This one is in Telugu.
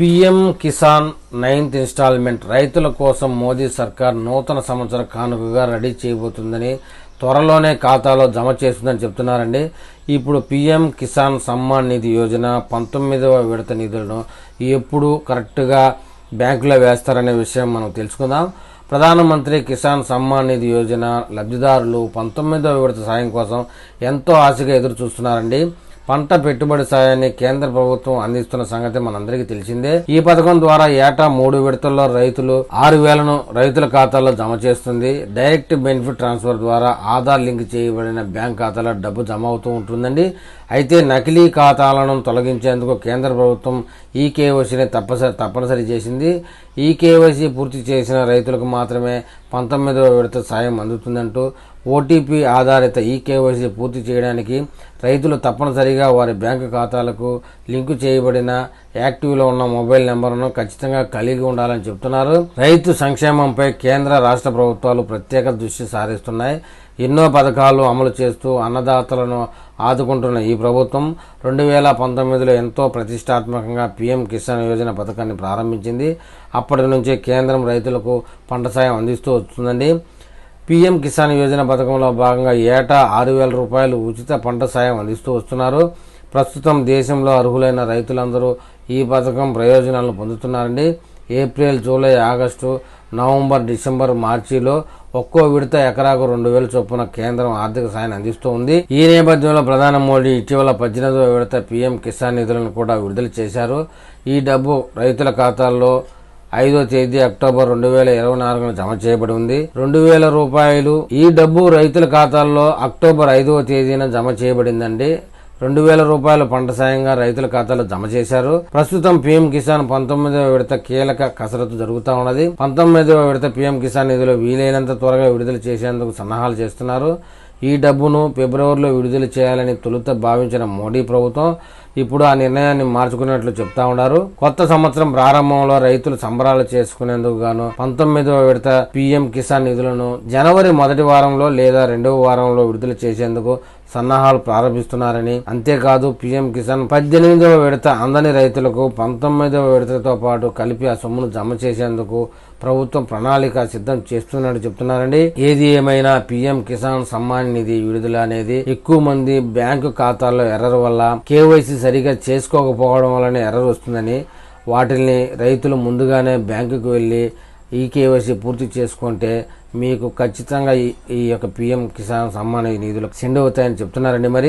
పీఎం కిసాన్ 9th ఇన్స్టాల్మెంట్ రైతుల కోసం మోదీ సర్కార్ నూతన సంవత్సర కానుకగా రెడీ చేయబోతుందని, త్వరలోనే ఖాతాలో జమ చేస్తుందని చెప్తున్నారండి. ఇప్పుడు పీఎం కిసాన్ సమ్మాన్ నిధి యోజన 19వ విడత నిధులను ఎప్పుడు కరెక్ట్గా బ్యాంకులో వేస్తారనే విషయం మనం తెలుసుకుందాం. ప్రధానమంత్రి కిసాన్ సమ్మాన్ నిధి యోజన లబ్ధిదారులు 19వ విడత సాయం కోసం ఎంతో ఆశగా ఎదురు చూస్తున్నారండి. పంట పెట్టుబడి సాయాన్ని కేంద్ర ప్రభుత్వం అందిస్తున్న సంగతి మనందరికీ తెలిసిందే. ఈ పథకం ద్వారా ఏటా 3 విడతల్లో రైతులు 6,000ను రైతుల ఖాతాల్లో జమ చేస్తుంది. డైరెక్ట్ బెనిఫిట్ ట్రాన్స్ఫర్ ద్వారా ఆధార్ లింక్ చేయబడిన బ్యాంక్ ఖాతాలో డబ్బు జమ అవుతూ ఉంటుందండి. అయితే నకిలీ ఖాతాలను తొలగించేందుకు కేంద్ర ప్రభుత్వం ఈ కేవైసీని తప్పనిసరి చేసింది. ఈ కేవైసీ పూర్తి చేసిన రైతులకు మాత్రమే 19వ విడత సాయం అందుతుందంటూ ఓటీపీ ఆధారిత ఈ కేవైసీ పూర్తి చేయడానికి రైతులు తప్పనిసరిగా వారి బ్యాంకు ఖాతాలకు లింకు చేయబడిన యాక్టివ్లో ఉన్న మొబైల్ నెంబర్ను ఖచ్చితంగా కలిగి ఉండాలని చెబుతున్నారు. రైతు సంక్షేమంపై కేంద్ర రాష్ట్ర ప్రభుత్వాలు ప్రత్యేక దృష్టి సారిస్తున్నాయి. ఎన్నో పథకాలు అమలు చేస్తూ అన్నదాతలను ఆదుకుంటున్న ఈ ప్రభుత్వం 2019లో ఎంతో ప్రతిష్టాత్మకంగా పీఎం కిసాన్ యోజన పథకాన్ని ప్రారంభించింది. అప్పటి నుంచే కేంద్రం రైతులకు పంట సాయం అందిస్తూ వస్తుందండి. పీఎం కిసాన్ యోజన పథకంలో భాగంగా ఏటా 6,000 రూపాయలు ఉచిత పంట సాయం అందిస్తూ వస్తున్నారు. ప్రస్తుతం దేశంలో అర్హులైన రైతులందరూ ఈ పథకం ప్రయోజనాలను పొందుతున్నారండి. April, July, August, November, December, మార్చిలో ఒక్కో విడత ఎకరాకు 2,000 చొప్పున కేంద్రం ఆర్థిక సాయాన్ని అందిస్తూ ఉంది. ఈ నేపథ్యంలో ప్రధాని మోడీ ఇటీవల 18వ విడత పీఎం కిసాన్ నిధులను కూడా విడుదల చేశారు. ఈ డబ్బు రైతుల ఖాతాల్లో 5వ తేదీ అక్టోబర్ 2024 జమ చేయబడి ఉంది. 2,000 రూపాయలు ఈ డబ్బు రైతుల ఖాతాల్లో అక్టోబర్ 5వ తేదీన జమ చేయబడిందండి. 2,000 రూపాయలు పంట సాయంగా రైతుల ఖాతాలో జమ చేశారు. ప్రస్తుతం పీఎం కిసాన్ 19వ విడత కీలక కసరత్తు జరుగుతూ ఉన్నది. 19వ విడత పీఎం కిసాన్ నిధులు వీలైనంత త్వరగా విడుదల చేసేందుకు సన్నాహాలు చేస్తున్నారు. ఈ డబ్బును ఫిబ్రవరిలో విడుదల చేయాలని తొలుత భావించిన మోడీ ప్రభుత్వం ఇప్పుడు ఆ నిర్ణయాన్ని మార్చుకున్నట్లు చెప్తా ఉన్నారు. కొత్త సంవత్సరం ప్రారంభంలో రైతులు సంబరాలు చేసుకునేందుకు గాను 19వ విడత పీఎం కిసాన్ నిధులను జనవరి మొదటి వారంలో లేదా 2వ వారంలో విడుదల చేసేందుకు సన్నాహాలు ప్రారంభిస్తున్నారని, అంతేకాదు పీఎం కిసాన్ 18వ విడత అందని రైతులకు 19వ విడతతో పాటు కలిపి ఆ సొమ్మును జమ చేసేందుకు ప్రభుత్వం ప్రణాళిక సిద్ధం చేస్తున్నట్టు చెప్తున్నారండి. ఏది ఏమైనా పీఎం కిసాన్ సమ్మాన్ నిధి విడుదల అనేది ఎక్కువ మంది బ్యాంకు ఖాతాల్లో ఎర్రర్ వల్ల, కేవైసీ సరిగా చేసుకోకపోవడం వల్లనే ఎర్రర్ వస్తుందని, వాటిని రైతులు ముందుగానే బ్యాంకుకు వెళ్లి ఈ కేవైసీ పూర్తి చేసుకుంటే మీకు ఖచ్చితంగా ఈ యొక్క పీఎం కిసాన్ సమ్మాన్ నిధులకు సెండ్ అవుతాయని చెప్తున్నారండి. మరి